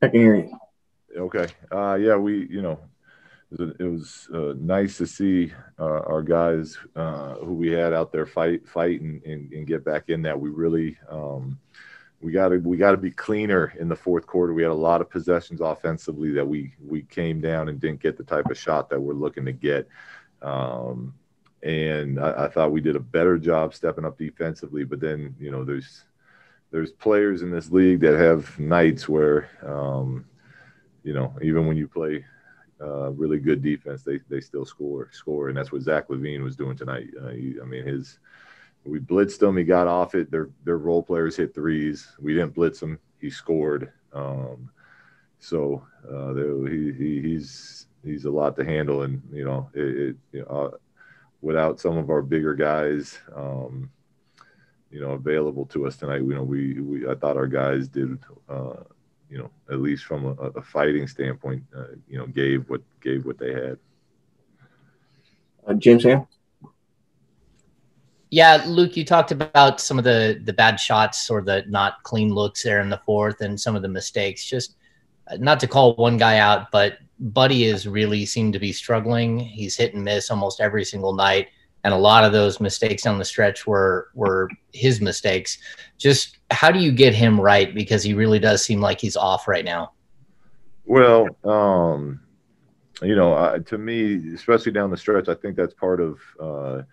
I can hear you. Okay. Yeah, it was nice to see our guys who we had out there fight and get back in that. We really we got to be cleaner in the fourth quarter. We had a lot of possessions offensively that we came down and didn't get the type of shot that we're looking to get. Um, and I thought we did a better job stepping up defensively. But then there's players in this league that have nights where even when you play really good defense, they still score, and that's what Zach Levine was doing tonight. I mean, we blitzed him, he got off it. Their role players hit threes. We didn't blitz him, he scored. He's a lot to handle, and without some of our bigger guys, available to us tonight, we I thought our guys did. At least from a fighting standpoint, gave what they had. James Ham? Yeah, Luke, you talked about some of the bad shots or the not clean looks there in the fourth and some of the mistakes. Just not to call one guy out, but Buddy is really seemed to be struggling. He's hit and miss almost every single night. And a lot of those mistakes down the stretch were his mistakes. Just how do you get him right? Because he really does seem like he's off right now. Well, to me, especially down the stretch, I think that's part of the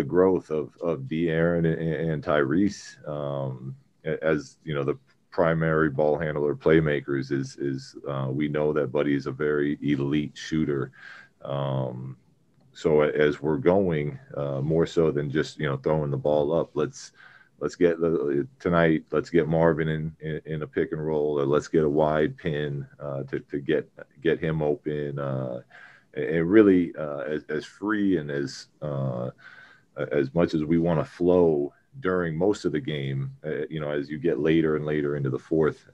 growth of De'Aaron and Tyrese. As the primary ball handler playmakers is we know that Buddy is a very elite shooter. So as we're going, more so than just throwing the ball up, let's get tonight. Let's get Marvin in a pick and roll, or let's get a wide pin to get him open, and really as free and as much as we want to flow during most of the game. As you get later and later into the fourth,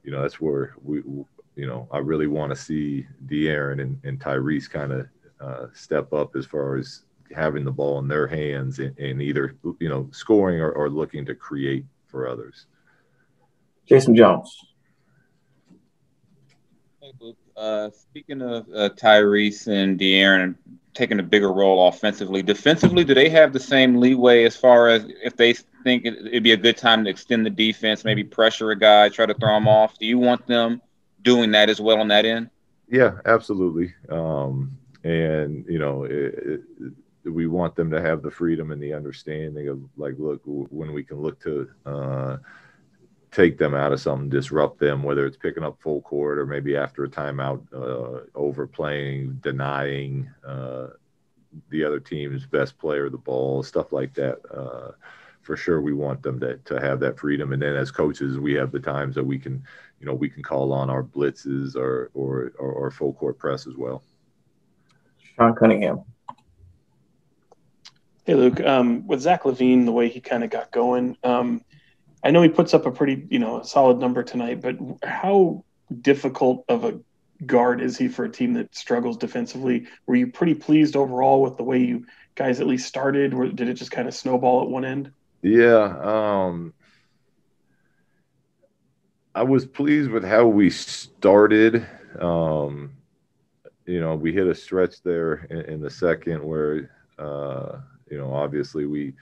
that's where I really want to see De'Aaron and Tyrese kind of step up as far as having the ball in their hands and either scoring or looking to create for others. Jason Jones. Hey, Luke. Speaking of Tyrese and De'Aaron taking a bigger role offensively, defensively, do they have the same leeway as far as if they think it'd be a good time to extend the defense, maybe pressure a guy, try to throw him off? Do you want them doing that as well on that end? Yeah, absolutely. And we want them to have the freedom and the understanding of, like, look, when we can look to take them out of something, disrupt them, whether it's picking up full court or maybe after a timeout, overplaying, denying the other team's best player the ball, stuff like that. For sure, we want them to have that freedom. And then as coaches, we have the times that we can call on our blitzes or full court press as well. Sean Cunningham. Hey, Luke. With Zach Levine, the way he kind of got going, I know he puts up a pretty, solid number tonight, but how difficult of a guard is he for a team that struggles defensively? Were you pretty pleased overall with the way you guys at least started, or did it just kind of snowball at one end? Yeah. I was pleased with how we started. We hit a stretch there in the second where, obviously we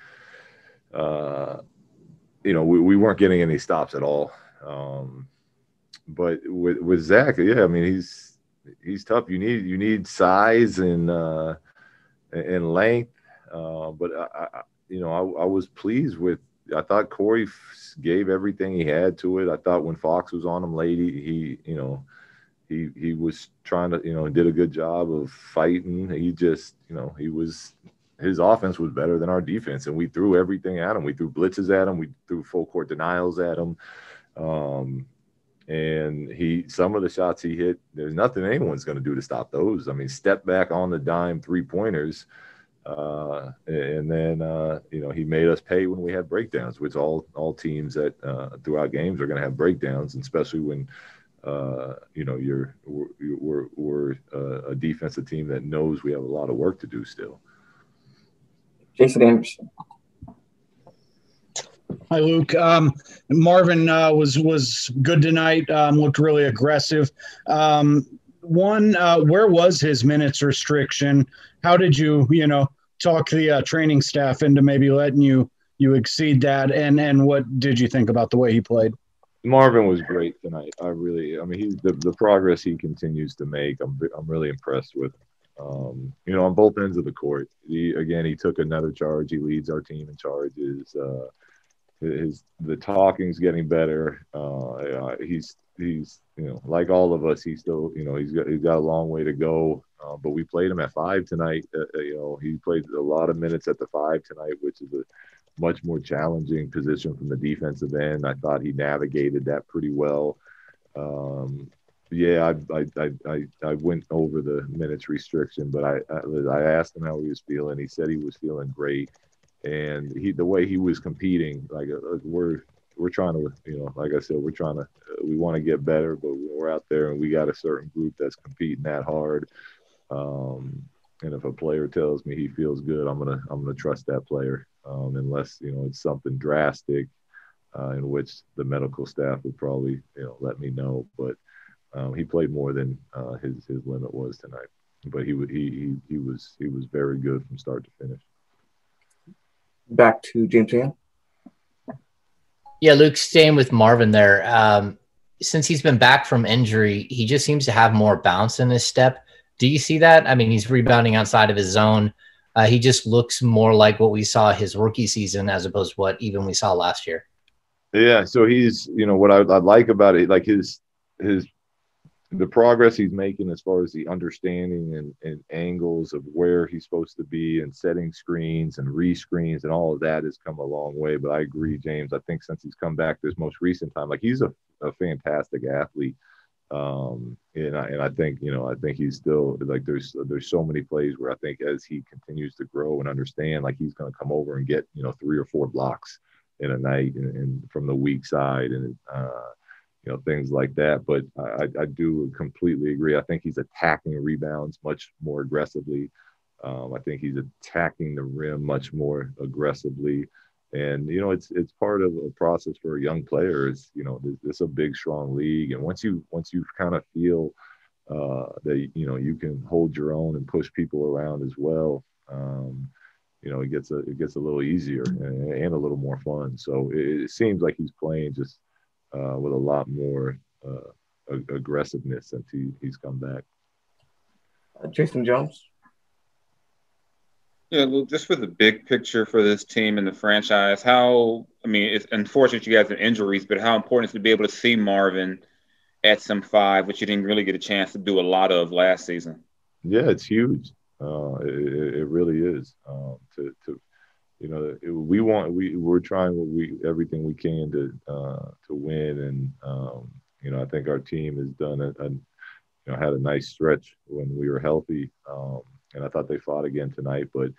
weren't getting any stops at all. But with Zach, yeah, I mean, he's tough. You need size and length. But I was pleased with. I thought Corey gave everything he had to it. I thought when Fox was on him late, he was trying to, did a good job of fighting. He just, his offense was better than our defense, and we threw everything at him. We threw blitzes at him. We threw full court denials at him. And some of the shots he hit, there's nothing anyone's going to do to stop those. I mean, step back on the dime 3-pointers. And then, he made us pay when we had breakdowns, which all teams that throughout games are going to have breakdowns, and especially when, we're a defensive team that knows we have a lot of work to do still. Jason Anderson. Hi, Luke. Marvin was good tonight. Looked really aggressive. Where was his minutes restriction? How did you talk the training staff into maybe letting you exceed that? And what did you think about the way he played? Marvin was great tonight. I mean, he's the progress he continues to make. I'm really impressed with. On both ends of the court. He took another charge. He leads our team in charges. The talking's getting better. He's like all of us. He's still he's got a long way to go. But we played him at 5 tonight. He played a lot of minutes at the 5 tonight, which is a much more challenging position from the defensive end. I thought he navigated that pretty well. I went over the minutes restriction, but I asked him how he was feeling. He said he was feeling great, and the way he was competing, like we're trying to, like I said, we want to get better, but we're out there and we got a certain group that's competing that hard. And if a player tells me he feels good, I'm gonna trust that player, unless it's something drastic, in which the medical staff would probably let me know. But he played more than his limit was tonight. But he was very good from start to finish. Back to James Ann. Yeah, Luke, staying with Marvin there. Since he's been back from injury, he just seems to have more bounce in his step. Do you see that? I mean, he's rebounding outside of his zone. He just looks more like what we saw his rookie season as opposed to what even we saw last year. Yeah, so he's, what I like about it, like the progress he's making as far as the understanding and angles of where he's supposed to be and setting screens and re-screens and all of that has come a long way. But I agree, James. I think since he's come back this most recent time, like he's a fantastic athlete. And I think he's still like there's so many plays where I think as he continues to grow and understand, like he's going to come over and get 3 or 4 blocks in a night and from the weak side and things like that. But I do completely agree. I think he's attacking rebounds much more aggressively. I think he's attacking the rim much more aggressively. And, it's part of a process for a young player. This is a big, strong league. And once you kind of feel that, you can hold your own and push people around as well, it gets a little easier and a little more fun. So it seems like he's playing just with a lot more aggressiveness since he's come back. Jason Jones. Yeah, Luke, just for the big picture for this team and the franchise, it's unfortunate you guys have injuries, but how important is it to be able to see Marvin at some 5, which you didn't really get a chance to do a lot of last season? Yeah, it's huge. It really is. We're trying everything we can to win, and I think our team has done had a nice stretch when we were healthy, and I thought they fought again tonight. But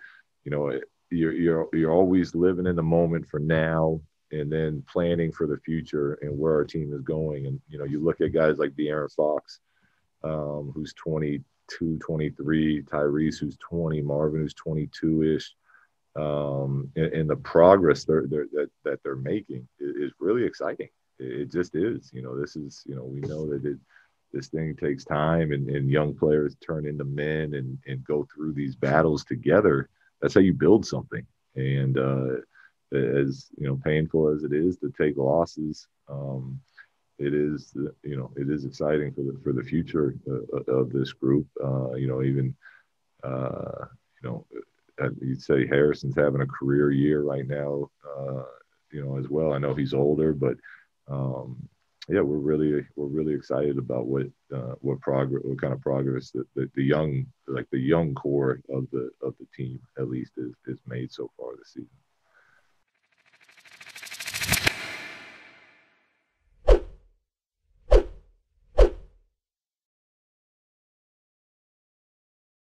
you're always living in the moment for now, and then planning for the future and where our team is going. And you look at guys like De'Aaron Fox, who's 22, 23, Tyrese, who's 20, Marvin, who's 22-ish. And the progress that they're making is really exciting. It just is. This is, we know that this thing takes time, and young players turn into men and go through these battles together. That's how you build something. And as painful as it is to take losses, it is exciting for the future of this group. You'd say Harrison's having a career year right now, as well. I know he's older, but we're really excited about what kind of progress that the young core of the team at least is made so far this season.